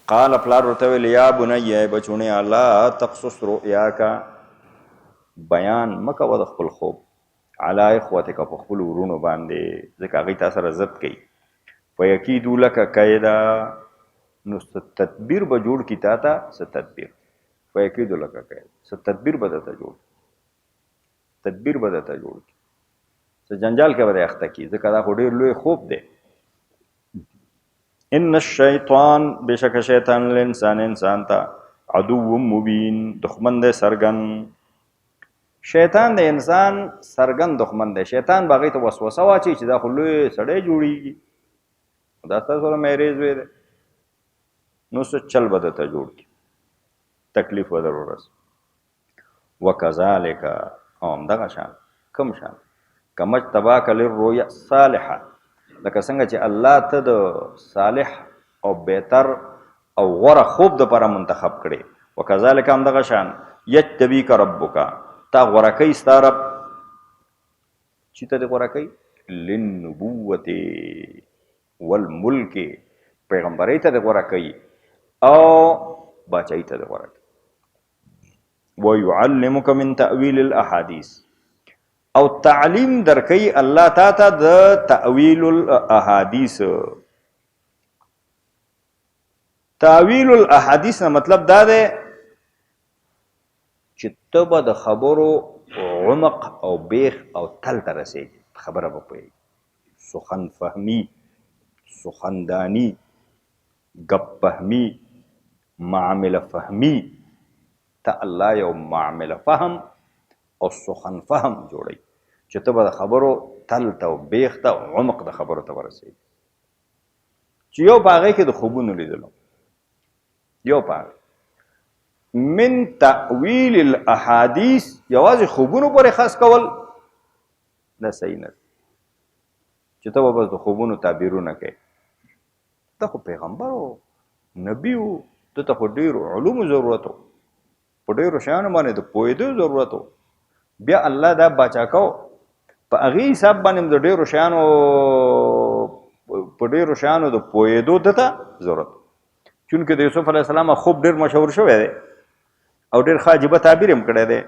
قال پلار ورته ویل یا بنی بچونه لا تقصص رؤیاک بیان مکوه د خپل خوب علی اخوتک په خپل ورونو باندې ځکه هغوی تا سره ضد کوي فیکیدو لکه کیدا نو تدبیر به جوړ کي تا ته څه تدبیر فیکیدو لکه کیدا څه تدبیر به درته جوړ تدبیر به درته جوړ کي څه جنجال کې به دې اخته کي ځکه دا خو ډېر لوی خوب دی ان الشیطان بشک شیطان انسان ته عدو مبین دښمن دی سرګن شیطان د انسان سرګن دښمن دی شیطان به هغې ته وسوسه واچوي چې دا خو لوی سړی جوړېږي دا ستا سره میریز وی دی نو څه چل به درته جوړ کړي تکلیف به در ورسي وکذلک او همدغه شان کوم شان کما اجتباک للرؤیا الصالحه لکه څنګه چې الله ته د صالح او بهتر او غوره خوب دپاره منتخب کړې وکذلک همدغه شان یجتبیک ربک تا غوره کوي ستا رب چې ته دې غوره کوي للنبوة والملک پیغمبرۍ ته دې غوره کوي او باچایي ته دې غوره کوي ویعلمک من تأویل الاحادیث او تعلیم درکوي الله تا ته د تأویل الاحادیث تأویل الاحادیث نه مطلب دا دی چې ته به د خبرو عمق او بیخ او تل ته رسېږي خبره به پوهېږي سخن فهمي سخندانی گپ فهمي معامله فهمي ته الله یو معامله فهم او سخن فهم جوړوي چې ته به د خبرو تل ته او بیخ ته عمق د خبرو ته ورسېږي چې یو په هغې کې د خوبونو لیدلو یو په هغې من تأویل الاحادیث یوازې خوبونو پورې خاص کول دا صحیح نه چې ته به بس د خوبونو تعبیرونه کوې ته خو پیغمبر و نبي و ده ته خو ډېرو علومو ضرورت و په ډېرو شیانو باندې د پوهېدو ضرورت و بیا الله دا باچا کو په هغې حساب باندې د ډېرو شیانو په ډېرو شیانو د پوهېدو ده ته ضرورت چونکې د یوسف علیه السلام خوب ډېر مشهور شوی دی او ډېر ښه عجیبه تعبیر هم کړی دی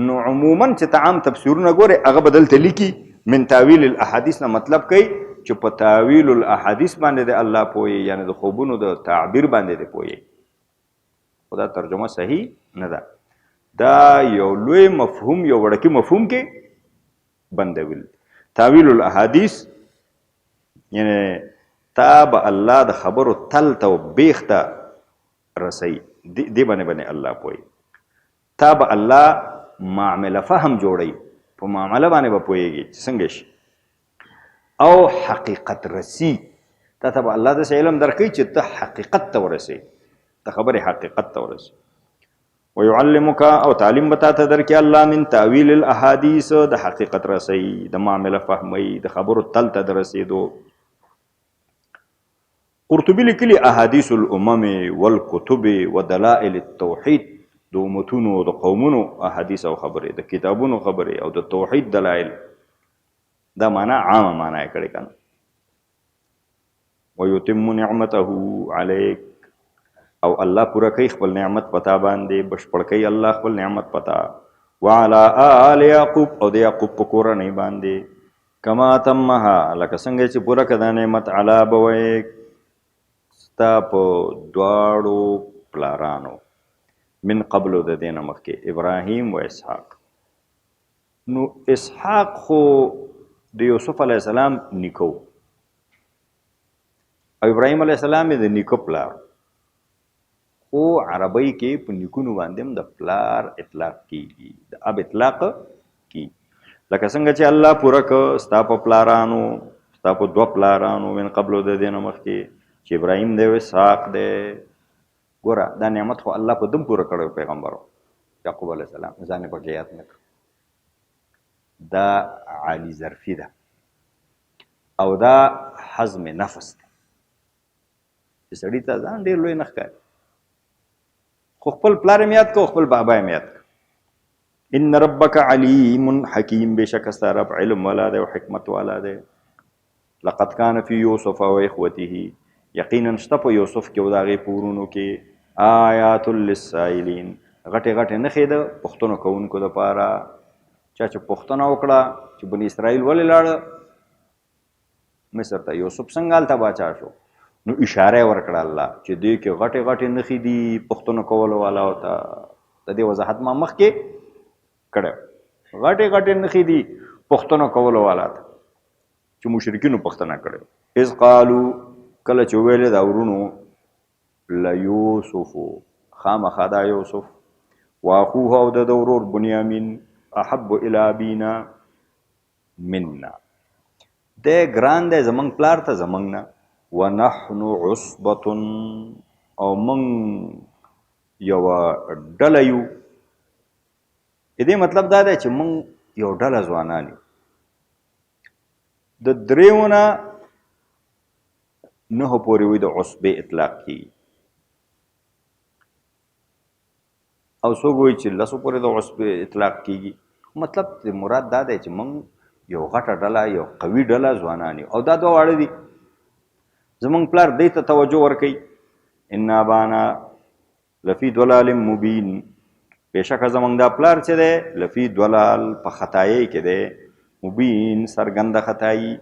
نو عموما چې ته عام تفسیرونه ګورې هغه به دلته لیکي من تاویل الاحادیث نه مطلب کوي چې په تاویل الاحادیث باندې د الله پوهې یعنی د خوبونو د تعبیر باندې د پوهې خو دا ترجمه صحیح نه ده دا یو لوی مفهوم یو وړکي مفهوم کې بندویل تاویل الاحادیث یعنی تا به الله د خبرو تل ته او بیخ ته رسوي دې باندې الله پوهې تا به الله معامله فهم جوړوي په معامله باندې به پوهېږي چې څنګه شي او حقیقت رسی تا ته به الله داسې علم درکوي چې ته حقیقت ته ورسې ته خبرې حقیقت ته ورسې ويعلمک او تعلیم به تا ته درکړي الله من تأویل الاحادیث د حقیقت رسی د معامله فهمۍ د خبرو تل ته د رسېدو قرطبي لیکلي احادیث الامم والکتب ودلائل التوحید د امتونو د قومونو احادیث او خبرې د کتابونو خبرې او د توحید دلایل دا معنا عامه معنا یې کړې کنه ويتم نعمته علیک او الله پورا کوي خپل نعمت پتا باندې بشپړ کوي الله خپل نعمت پتا وعلى آل یعقوب او د یعقوب په کورنۍ باندې کما تمها لکه څنګه چې پورا کړه نعمت علی ابویک ستا په دواړو پلارانو من قبل د دې نه مخکې ابراهیم و اسحاق نو اسحاق خو د یوسف علیه السلام نیکو او ابراهیم علیه السلام یې د نیکه پلار خو عربی کې په نیکونو باندې هم د پلار اطلاق کېږي د اب اطلاق کېږي لکه څنګه چې الله پوره که ستا په پلارانو ستا په دوه پلارانو من قبل د دې نه مخکې چې ابراهیم دی او اسحاق دی ګوره دا نعمت خو الله په دم پوره کړی پیغمبرو یعقوب علیه السلام ځان یې پکې یاد نه کړ دا عالي ظرفي ده او دا حزم نفس دی چې سړي ته ځان ډېر لوی نه ښکاري خو خپل پلار یې یاد کړه خپل بابا یې یاد کړه ان ربک علیم حکیم بېشکه ستا رب علم والا دی او حکمت والا دی لقد کان فی یوسف و اخوته یقینا شته په یوسف کې او د هغې په ورونو کې آیات للسائلین غټې غټې نښې د پوښتنو کوونکو دپاره. چا چې پوښتنه وکړه چې بني اسرائیل ولې لاړه مصر ته، یوسف څنګه هلته باچا شو، نو اشاره یې ورکړه الله چې دې کې غټې غټې نښې دي پوښتنو کولو والاو ته. د دې وضاحت ما مخکې کړی، غټې غټې نښې دي پوښتنو کولو والا ته چې مشرکینو پوښتنه کړې. اذ قالو کله چې ویلې دا ورونو لیوسف خامخا دا یوسف واخوه او د ورور بنیامین احب الی ابینا منا دی ګران دی زمونږ پلار ته زمونږ نه، ونحن عصبة او من یوه ډله یو. د دې مطلب دا دی چې موږ یو ډله ځوانان یو، د دریو نه نهو پورې وي د عصبې اطلاق کېږي، او څوک وایي چې لسو پورې د عصبې اطلاق کېږي. مطلب مراد دا دی چې موږ یو غټه ډله یو قوي ډله ځوانان یو، او دا دوه واړه دي. زمونږ پلار دې ته توجه ورکوي، ان ابانا لفی ضلال مبین، بېشکه زمونږ دا پلار چې دی لفی ضلال په خطایۍ کې دی، مبین څرګنده خطایي.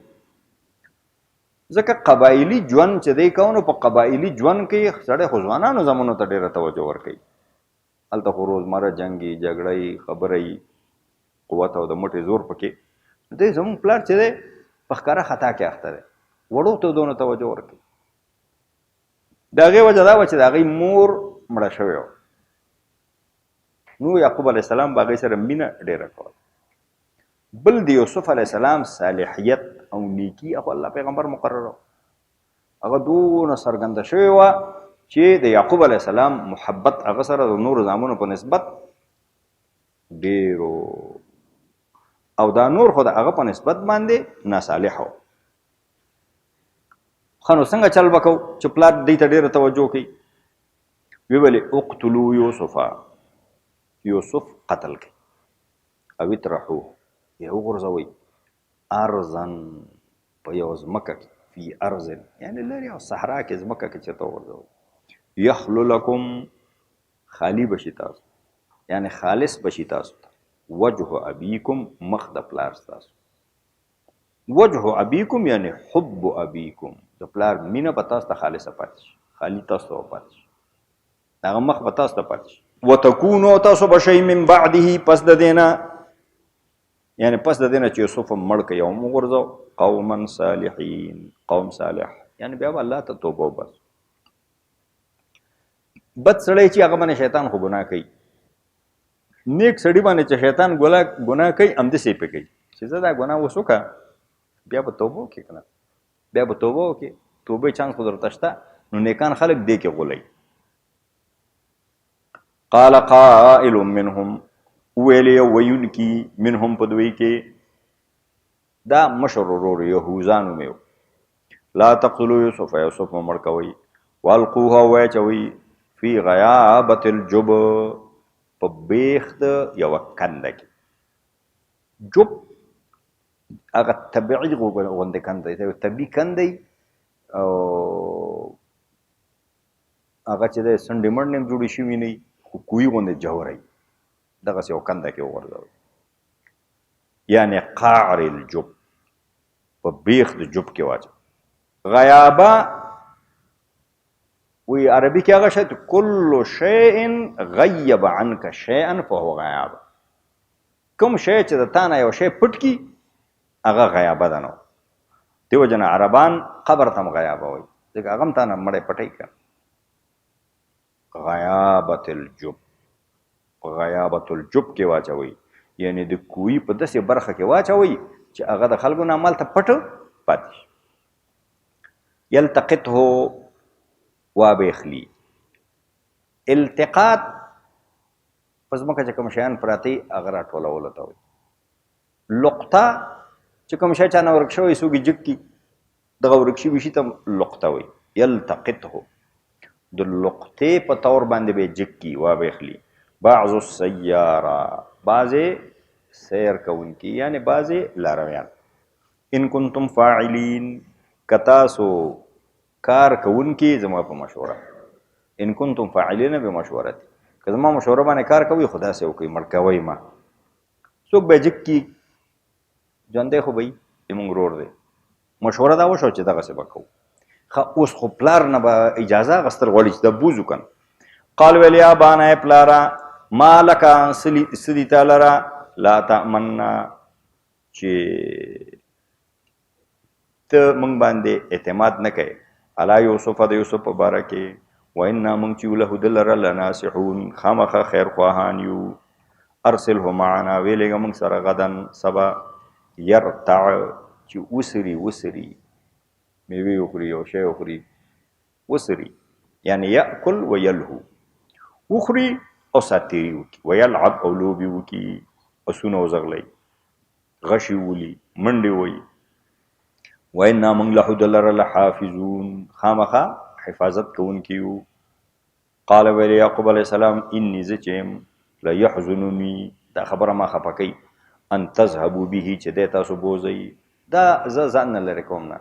ځکه قبایلي ژوند چې دی کوو نو په قبایلي ژوند کې سړی خو ځوانانو زمانو ته ډېره توجه ورکوي. هلته خو روزمره جنګي جګړه خبره قوت او د مټې زور پکې. دی زمونږ پلار چې دی په ښکاره خطا کې اخته دی، وړو ته دونه توجه ورکوي. د هغې وجه دا وه چې د هغې مور مړه شوې وه، نو یعقوب علیه السلام به هغې سره مینه ډېره کوله. بل د یوسف علیه السلام صالحیت او نیکي هغه الله پیغمبر مقرره وه، هغه دونه څرګنده شوې وه چې د یعقوب علیه السلام محبت هغه سره د نورو زامنو په نسبت ډېرو، او دا نور خو د هغه په نسبت باندې ناصالحه وه. ښه نو څنګه چل به کوو چې پلار دې ته ډېره توجه کوي؟ ویې ویلې اقتلو یوسفه، یوسف قتل کړئ، او اطرحوه یا وغورځوئ ارضن په یو ځمکه کې، فی ارضن یعنې لرې او صحرا کې ځمکه کې چېرته وغورځوئ، یخلو لکم خالي به شي تاسو، یعنې خالص به شي تاسو ته، وجه ابیکم مخ د پلار ستاسو. وجه ابیکم یعنې حب ابیکم، د پلار مینه به تاسو ته خالصه پاتې شي، خالي تاسو ته پاتې شي، هغه مخ به تاسو ته پاتې شي. وتکونو تاسو به شئ من بعده پس د دې نه، یعنې پس د دې نه چې یوسف هم مړ کړئ او هم وغورځو، قوما صالحین، قوم صالح، یعنې بیا به الله ته توبه وباسو. بد سړی چې هغه باندې شیطان خو ګناه کوي، نیک سړي باندې چې شیطان ګناه کوي همداسې یې پې کوي چې زه دا ګناه اوس وکړه، بیا به توبه وکړې که نه، بیا به توبه وکړې، توبې چانس خو درته شته. نو نیکان خلک دې کې غولوي. قال قائل منهم، ویل یو ویونکي منهم په دوی کې، دا مشر ورور یهوذا نومې و، لا تقتلوا یوسف، یوسف مه مړ کوئ، والقوه واچوئ فی غیابة الجب، په بیخ د یوه کنده کې. جب هغه طبیعي غوندې کنده دی، طبیعي کنده دی، او هغه چې دی سنډې منډې هم جوړې شوي نه وي، خو کوهي غوندې جوری، دغسې یو کنده کې وغورځوئ، یعنې قعر الجب، په بیخ د جب کې واچوئ. غیابه وی عربي کې هغه شی ته کل شیء غیب عنک شیئا فهو غیابه، کوم شی چې د تا نه یو شی پټ کي هغه غیابه ده. نو دې وجه نه عربان قبر ته هم غیابه وایي، ځکه هغه هم تا نه مړی پټوي که. غیابة الجب، په غیابة الجب کې واچوئ، یعنې د کوهي په داسې برخه کې واچوئ چې هغه د خلکو نه همالته پټ پاتې شي. یلتقطه وابخلی، التقاط په ځمکه چې کوم شیان پراته وي هغه راټولولو ته وایي. لقطه چې کوم شی چا نه ورک شوی څوک یې جګ کي، دغه ورک شوي شي ته لقطه وایي. یلتقطه، د لقطې په طور باندې به یې جګ کي، وابخلي. بعض السیاره، بعضې سیر کوونکي، یعنې بعضې لارویان. ان کنتم فاعلین، که تاسو کار کوونکي زما په مشوره ان کنتم فاعلین بمشورتي که زما مشوره باندې کار کوي خدا سه وکي مړ کوي ما څوک به جک کی ژوندی خو به زموږ ورور دی مشوره دا وشو چې دغه څه به کوو ښه اوس خو پلار نه به اجازه اخیستل غواړي چې دا بوځ وکړم قال ویل یا ابانا ای پلاره ما لکه څه دي تا لره لا تأمنا چې ته موږ باندې اعتماد نه کوې علی یوسف د یوسف په باره کې وانا موږ چې له ده لره لناصحون خامخا خیر خواهان یو ارسله معنا ویلېږه موږ سره غدن سبا یرتع چې وسري میوې وخوري یو شی وخوري وسري یعنی یأکل ویلهو وخوري او ساتیري وکړي ویلعب او لوبې وکړي اسونه وزغلی غشي ولي منډې وایي وانا موږ له ده لره لحافظون خامخا حفاظت کوونکي یو قال ویل یعقوب علیه السلام انی زه چې یم لیحزنني دا خبره ما خفه کوي ان تذهبوا به چې دی تاسو بوځئ دا زه ځان نه لرې کوم نه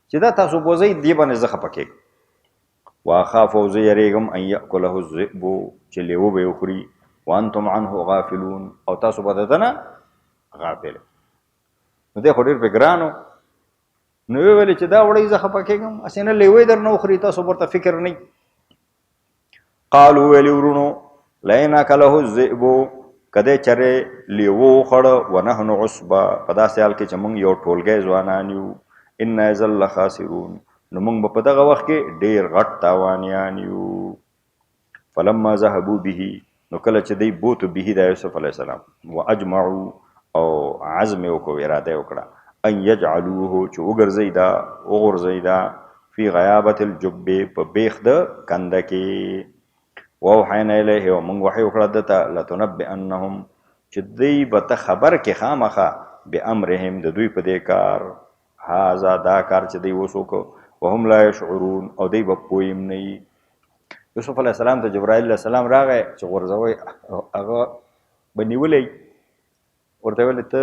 چې دا تاسو بوځئ دې باندې زه خفه کېږم واخاف او زه یریږم ان یأکله الذئب چې لیوه به یې وخوري وانتم عنه غافلون او تاسو به د ده نه غافل نو دی خو ډېر پې ګران و نو ویې ویلې چې دا وړی زه خفه کېږم هسې نه لیوه یې در نه وخوري تاسو ورته فکر نه قالو ویلې ورونو لئن اکله الذئب که دی چرې لیوه وخوړه ونحن عصبه په داسې حال کې چې موږ یو ټولګی ځوانان یو انا اذا لخاسرون نو موږ به په دغه وخت کې ډېر غټ تاوانیان یو فلما ذهبوا به نو کله چې دی بوتو به د یوسف علیه السلام واجمعوا او عزم یې وکړو اراده یې وکړه ان یجعلوه چې وغورځئ دا فی غیابة الجب په بیخ د کنده کې واوحینا الیه او موږ وحی وکړه ده ته لتنبئنهم چې دوی به ته خبر کې خامخه بامرهم د دوی په دې کار هذا دا کار چې دوی اوس وکړو وهم لا یشعرون او دوی به پوه هم نه وي یوسف علیه السلام ته جبرائیل علیه السلام راغی چې غورځوئ هغه به نیولی ورته ویل ته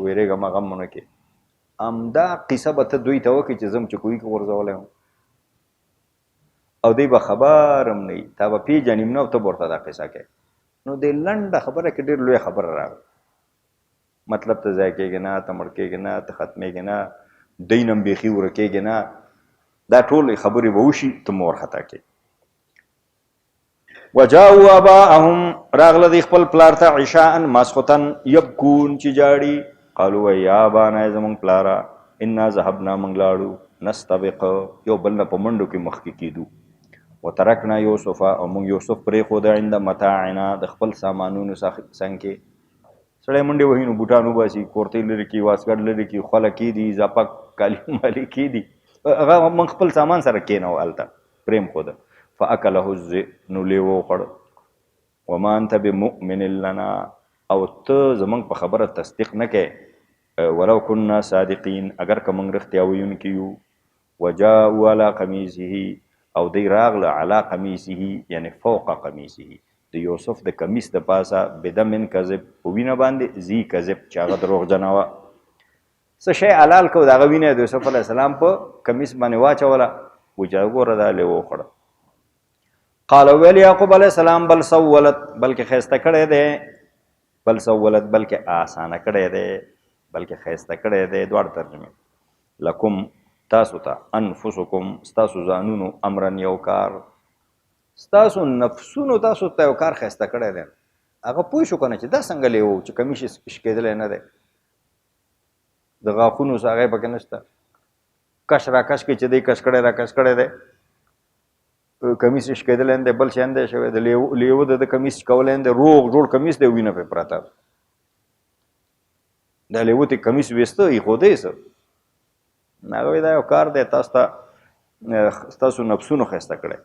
ویرېږه ما غم ونه کې همدا قصه به ته دوی ته وکړي چې زم چې کوی کې غورځولی وم او دی به خبر هم نه وي تا به پېژنې نه او ته به ورته دا قصه کوې نو دې لنډه خبره کې ډېر لویه خبره راغله مطلب ته ځای کېږي نه ته مړ کېږي نه ته ختمېږي نه دی نه هم بیخي ورکېږي نه دا ټولې خبرې به وشي ته مو ورخطا کې وجاءوا اباءهم راغله دی خپل پلار ته عشاء ماسخوتن یبکون چې جاړي قالوا یا ابانا زمونږ پلاره انا ذهبنا موږ لاړو نستبق یو بل نه په منډو کې مخکې کېدو وترکنا یوسف او موږ یوسف پرېښود عند متاعنا د خپل سامانونو څنګ کې سړی منډې وهي نو بوټان وباسي کورتۍ لرې کړي واسکټ لرې کړي خوله کېدي اضافه کالي مالي کېدي هغه موږ خپل سامان سره کېنو هلته پرېمښوده فاکله الذئب نو لیوه وخوړه وما انت بمؤمن لنا او ته زمونږ په خبره تصدیق نه کوې ولو كنا صادقین اگر که موږ رښتیا ویونکي یو وجاءوا علی قمیصه او دی راغله علی قمیصه یعنی فوق قمیصه د یوسف د کمیس د پاسه بدم کذب په وینه باندې زی کذب چې هغه دروغجنه وه څه شی حلال کو د هغه وینه د یوسف علیه السلام په کمیس باندې واچوله وایي چې ګوره دا لیوه وخوړه قال ویل یعقوب علیه السلام بل سولت بلکې ښایسته کړی دی بل سولت بلکې آسانه کړی دی بلکې ښایسته کړی دی دواړه ترجمې لکم تاسو ته انفسکم ستاسو ځانونو امرن یو کار ستاسو نفسونو تاسو ته یو کار ښایسته کړی دی هغه پوه شو که نه چې دا څنګه لیو چې کمیش شکېدلی نه دی د غاښونو څه هغه پکې نشته کش را کش کې چې دی کش کړی را کش کړی دی کمیس شکېدلی نه دی بل شیان دی شوی د لیوه د کمیس کولی نه دی روغ جوړ کمیس دی وینه پرې پرته دا لیوه ته کمیس ویسته ایښودی څه هغه وایي دا یو کار دی ستاسو نفسونو ښایسته کړی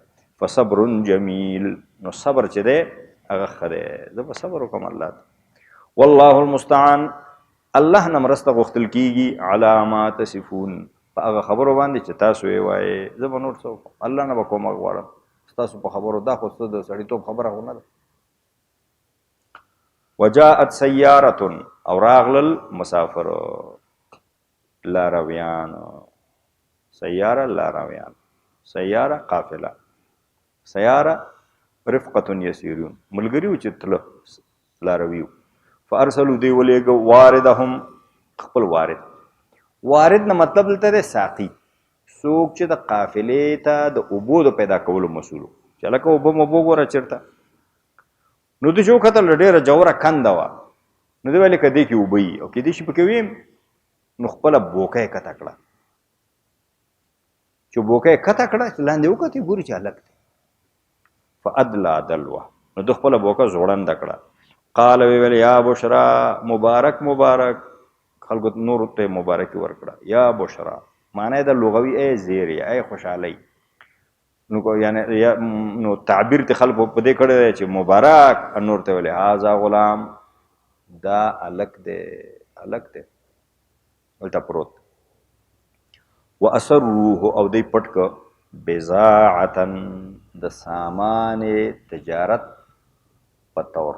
فصبر جمیل نو صبر چې دی هغه ښه دی زه به صبر وکړم الله ته والله المستعان الله نه مرسته غوښتل کېږي علی ما تصفون په هغه خبرو باندې چې تاسو یې وایې زه به نور څه وکړم الله نه به کومک غواړم ستاسو په خبرو دا خو څه د سړیتوب خبره خو نه ده وجاءت سیارة او راغلل مسافر لارویان سیاره لارویان سیاره قافله، سیاره رفقة یسیرون، ملګری و چې تله لاروي و. فارسلو دوی ولېږه واردهم خپل وارد. وارد نه مطلب دلته دی ساقي، څوک چې د قافلې ته د اوبو د پیدا کولو مسؤل و، چې هلکه اوبه مبو ګوره چېرته. نو دوی چې وکتل ډېره جوره کنده وه، نو دوی ویلې که دې کې اوبه وي او کېدای شي پکې ویم، نو خپله بوکه یې کته کړه. چې بوکه یې کته کړه چې لاندې وکتې ګوري چې هلک دی. فادلا دلوه، نو ده خپله بوکه زوړنده کړه. قال وی ویل یا بشرا، مبارک مبارک، خلکو نور ته مبارکي ورکړه. یا بشرا معنی د لغوي ای زیر یا ای خوشحالي. نو یعنی نو تعبیر ته خلکو په دې کړی دی چې مبارک، نور ته ویلې هذا غلام، دا هلک دی، هلک دی دلته پروت. واسروه او دی پټ که بضاعتا د سامان تجارت په طور،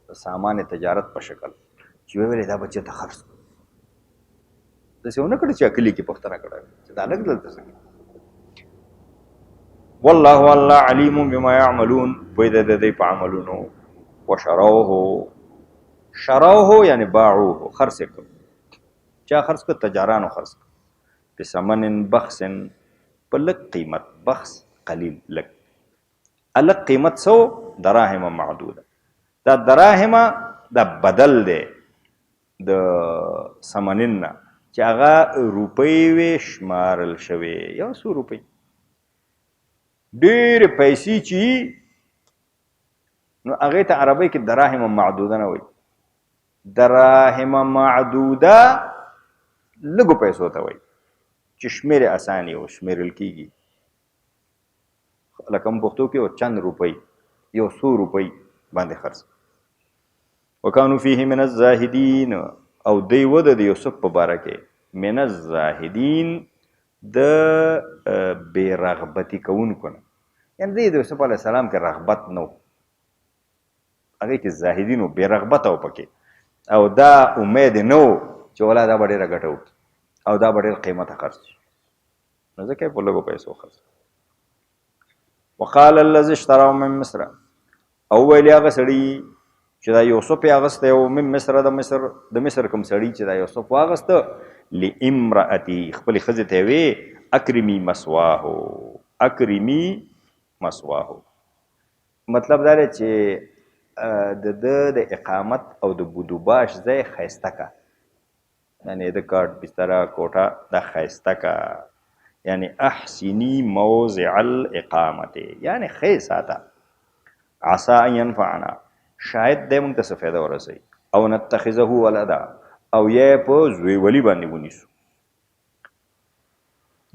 د سامان تجارت په شکل، چې ویلې دا بچی ته خرڅ کړو. داسې ونه کړي چې عقلي کې پوښتنه کړی چې دا هلک دلته څه کوي. والله الله علیم بما یعملون، پوهې دی د دوی په عملونو. وشروه، شروه یعنی باعوه، خرڅ یې کړو. چا خرڅ کړو؟ تجارانو خرڅ کړو. بثمن بخس، په لږ قیمت، بخس قلیل لږ، لږ قیمت څه؟ دراهم معدوده. دا دراهم دا بدل دی د ثمنین نه، چې هغه روپۍ وې شمارل شوې، یو څو روپۍ. ډېرې پیسې چې نو هغې ته عربۍ کې دراهم معدوده نه وایي، دراهم معدوده لږو پیسو ته وایي چې شمېرې اسانې او شمېرل کېږي. لکه په پښتو کې یو چند روپۍ، یو څو روپۍ باندې خرڅ. وکانو فیه من الزاهدین، او دی و د یوسف په باره کې من الزاهدین، د بې رغبتي کوونکو نه، یعنې دی د یوسف علیه السلام کې رغبت نه و، هغې کې زاهدین و، بې رغبته و پکې، او دا امید نه و چې ولا دا به ډېره ګټه وکړي او دا به ډېر قیمته خرڅ شي، نو ځکه یې په لږو پیسو خرڅ. وقال الذي اشتراه من مصر، او ویل هغه سړي چې دا یوسف یې اغستی و، من مصر، د مصر کوم سړي چې دا یوسف واغسته، لامرأتي، خپلې ښځې ته یې وې اکرمي مثواهو، اکرمي مثواهو، مطلب دا دی چې د ده د اقامت او د بودوباش ځای ښایسته که، یعنې د کاټ بستره کوټه دا ښایسته که، یعنی احسنی موضع الاقامت، یعنی ښې ساته. عسا ان ینفعنا، شاید دی موږ ته څه فایده ورسوي، او نتخذه ولدا، او یا په زوی ولی باندې ونیسو.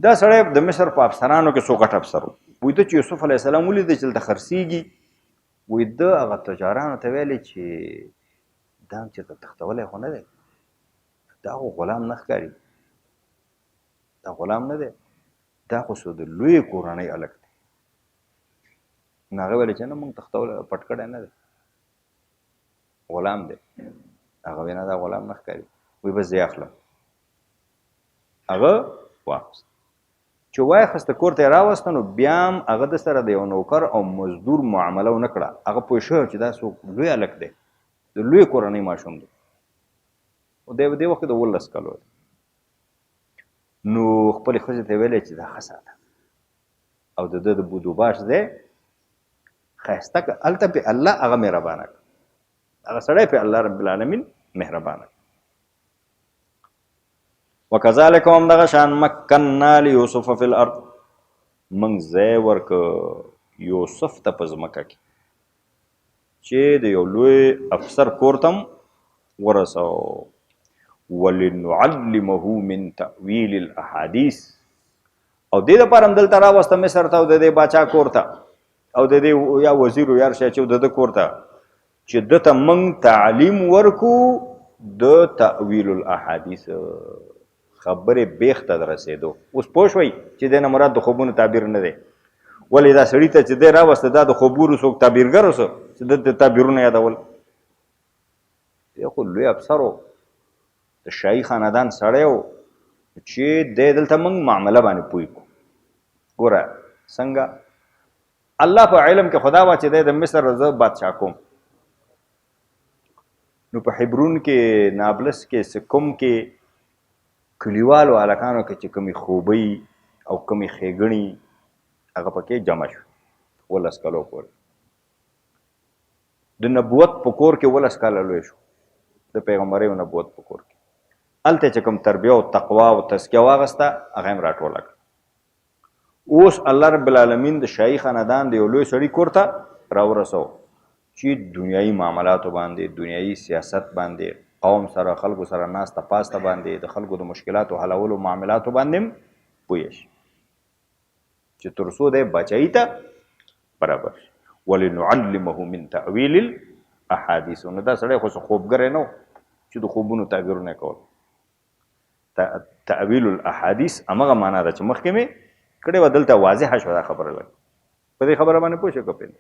دا سړی د مصر په افسرانو کې څو غټ افسر و. وایي ده چې یوسف علیه السلام ولیده چې دلته خرڅېږي، وایي ده هغه تجارانو ته ویلې چې دا هم چېرته تښتولی خو نه دی، دا خو غلام نه ښکاري، دا غلام نه دی، دا خو څو د لویې کورنۍ هلک دی. نو هغه ویلې چې نه موږ تښتولی پټ کړی نه دی، غلام دی. هغه ویل نه دا غلام نه ښکاري، وایي بس زه یې اخلم. هغه واخست، چې واخسته کور ته یې راوسته، نو بیا هم هغه د سره د یو نوکر او مزدور معامله ونه کړه. هغه پوه شوی چې دا څوک لوی هلک دی، د لویې کورنۍ ماشوم دی، او دی په دې وخت کې د 19 کالو دی. نو خپلې ښځې ته یې ویلی چې دا ښه ساته، او د ده د بودوباش دی ښایسته که، هلته پې الله هغه مهربانه که، هغه سړی پې الله رب العالمین مهربانه که. وکذلک همدغه شان مکننا لیوسف فی الارض، موږ ځای ورکه یوسف ته په ځمکه کې، چې د یو لوی افسر کور ته م ورسو. ولنعلمه من تأویل الاحادیث، او دې دپاره هم دلته راوسته مصر ته، او د دې باچا کور ته، او د دې یا وزیر و یا هر شی چې د ده کور ته، چې ده ته موږ تعلیم ورکو د تأویل الاحادیث، خبرې بیخ ته د رسېدو. اوس پوه شوئ چې دی نه مراد د خوبونو تعبیر نه دی، ولې دا سړي ته چې دی راوسته دا د خوبونو څوک تعبیرګر اوسه چې ده د تعبیرونه یادول. دی خو لوی افسر و، د شاهي خاندان سړی و، چې دی دلته موږ معامله باندې پوه کړو. ګوره څنګه الله په علم کې خدا وا چې د مصر زه بادشاه کوم نو په حبرون کې نابلس کې سکم کې کلیوالو هلکانو کې چې کومې خوبۍ او کومې ښېګڼې هغه پکې جمع شو 11 کالو پورې د نبوت په کور کې 11 کاله لوی شو د پیغمبرۍ او نبوت په کور کې هلته چې کوم تربیه او تقوا او تزکیه واغسته هغه هم راټوله کړه اوس الله رب العالمین د شاهي خاندان د یو لوی سړي کور ته راورسو چې دنیایي معاملاتو باندې دنیایي سیاست باندې قوم سره خلکو سره ناسته پاسته باندې د خلکو د مشکلاتو حلولو معاملاتو باندې پوه شي چې تر څو دی بچایي ته برابر شي ولنعلمه من تأویل الاحادیث نو دا سړی خو څه خوبګری نه و چې د خوبونو تعبیرونه کول تأویل الاحادیث همغه معنا ده چې مخکې مې کړې وه دلته واضحه شوه دا خبره لږ په دې خبره باندې پوه شو که پوه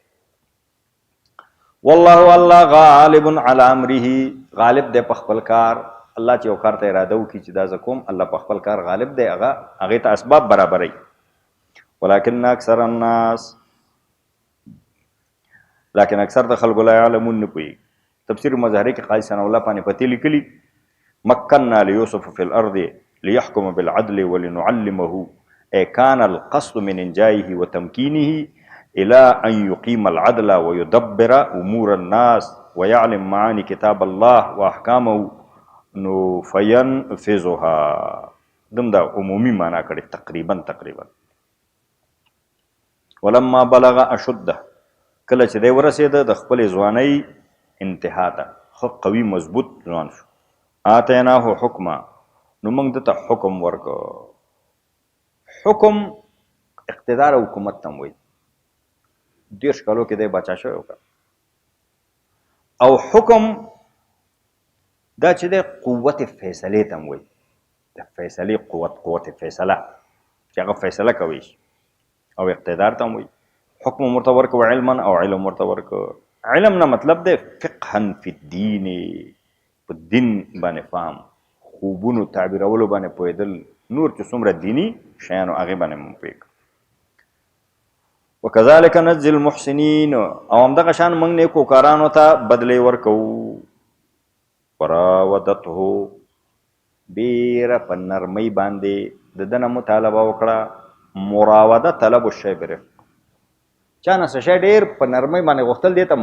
والله الله غالب علی امره غالب دی په خپل کار الله چې یو کار ته اراده وکړي چې دا زه کوم الله په خپل کار غالب دی هغې ته اسباب برابروي ولکن اکثر الناس لیکن اکثر د خلکو لا یعلمون نه پوهېږي تفسیر مظهري کې قاضي ثناء الله پانپتي لیکلي مکننا لیوسف فی الارض لیحکم بالعدل ولنعلمه ای کان القصد من انجائه وتمکینه الى ان يقيم العدل ويدبر امور الناس ويعلم معاني كتاب الله واحكامه نو فينفذها دم دا عمومي معنا کړي تقریبا ولما بلغ اشده کله چې دی ورسېده د خپلې ځوانۍ انتها ته ښه قوي مضبوط ځوان شو آتیناه حکما نو موږ دته حکم ورکړو حکم اقتدار او حکومت ته وایي 10 کالو کې دی بچا شوی وکړه او حکم دا چې دی قوت فیصلې ته وایي د فیصلې قوت فیصله چې هغه فیصله کوي او اقتدار ته وایي حکم ورته ورکړو علما او علم ورته ورکړو علم نه مطلب دی فقها فی الدین په دین باندې فهم خوبونو تعبیرولو باندې پوهېدل نور چې څومره دیني شیانو هغې باندې مو پوهېږو وکذلک نجزی المحسنین او همدغه شان موږ نیکوکارانو ته بدلې ورکوو وراودته ډېره په نرمۍ باندې د ده نه مطالبه وکړه مراوده طلب الشی برفق چا نه څه شی ډېر په نرمۍ باندې غوښتل دې ته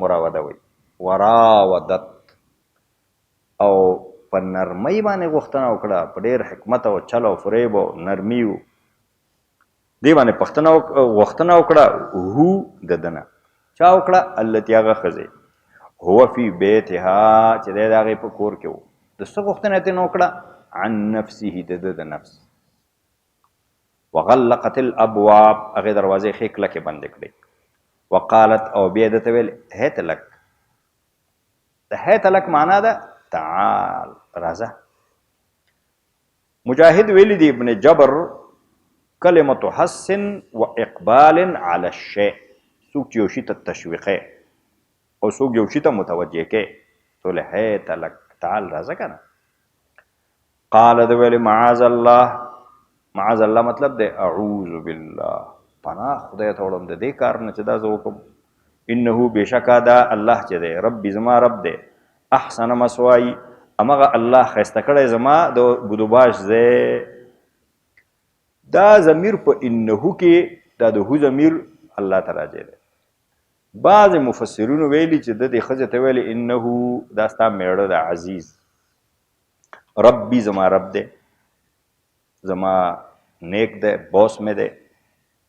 مراوده وایي وراودت او په نرمۍ باندې غوښتنه وکړه په ډېر حکمت او چل او فریب او نرمي و دې باندې غوښتنه وکړه هو د ده نه چا وکړه التي هغه ښځې هو فی بیتها چې دی د هغې په کور کې و د څه غوښتنه یې ترېنه وکړه عن نفسه د ده د نفس وغلقت الابواب هغې دروازې ښې کلکې بندې کړې وقالت او بیا یې ده ته ویل هیت لک د هیت لک معنا ده تعال راځه مجاهد ویلی دی ابن جبر کلمة حسن و اقبال على الشيء څوک چې یو شي ته تشویقی او څوک یو شي ته متوجه کی تو له هیت لک تعال راځه که نه قال د ویلې معاذ الله مطلب دی اعوذ بالله پناه خدای ته وړم د دې کار نه چې دا زه وکړم انه بېشکه دا الله چې دی ربي زما رب دی احسن مسوایي همغه الله ښایسته کړی زما د بودوباش ځای دا ضمیر په انهو کې دا د هو ضمیر الله ته راجع دی بعض مفسرونو ویلي چې د دې ښځې ته ویلي انهو دا ستا میړه د عزیز ربي زما رب دی زما نیک دی بوس مې دی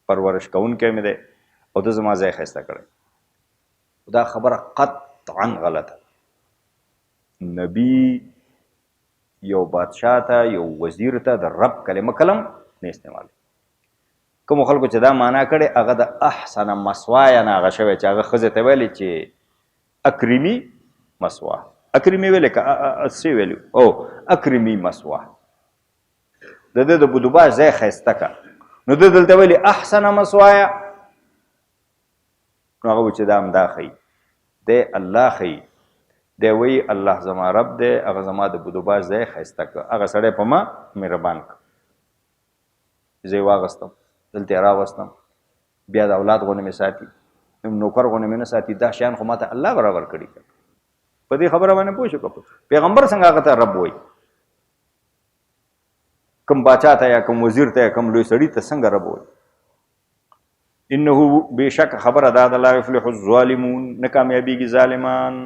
پرورش کوونکی مې دی او د زما ځای ښایسته کړی دا خبره قطعا غلطه نبی یو بادشاه ته یو وزیر ته د رب کلمه کلم نه استعمال کومو خلکو چې دا معنا کړې هغه د احسن مسوایه نه هغه شوی چې هغه ښځې ته ویلې چې اکرمي مسواه اکرمي ویلې که څه ویلي او اکرمي مسواه د ده د بودوباش ځای ښایسته که نو ده دلته ویلي احسن مسوایه نو هغه و چې دا همدا ښیي دی الله ښیي دی وایي الله زما رب دی هغه زما د بودوباش ځای ښایسته که هغه سړی په ما مهربان که زه یې واغستم دلته راوستم بیا د اولاد غونې مې ساتي نوکر غونې مې نه ساتي دا شیان خو ماته الله برابر کړي په دې خبره باندې پوه شو پیغمبر څنګه هغه ته رب وایي کم باچا ته یا کم وزیر ته یا کم لوی سړي ته څنګه رب وایي انه بېشک خبره دا ده لا یفلح الظالمون نه کامیابیږي ظالمان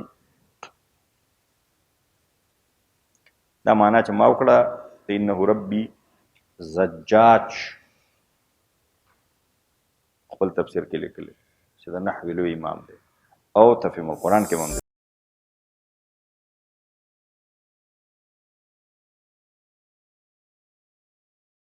دا معنا چې ما وکړه انه ربي زجاج خپل تفسیر کې لیکلی چې د نحوي لوی امام دی او تفهیم القرآن کې هم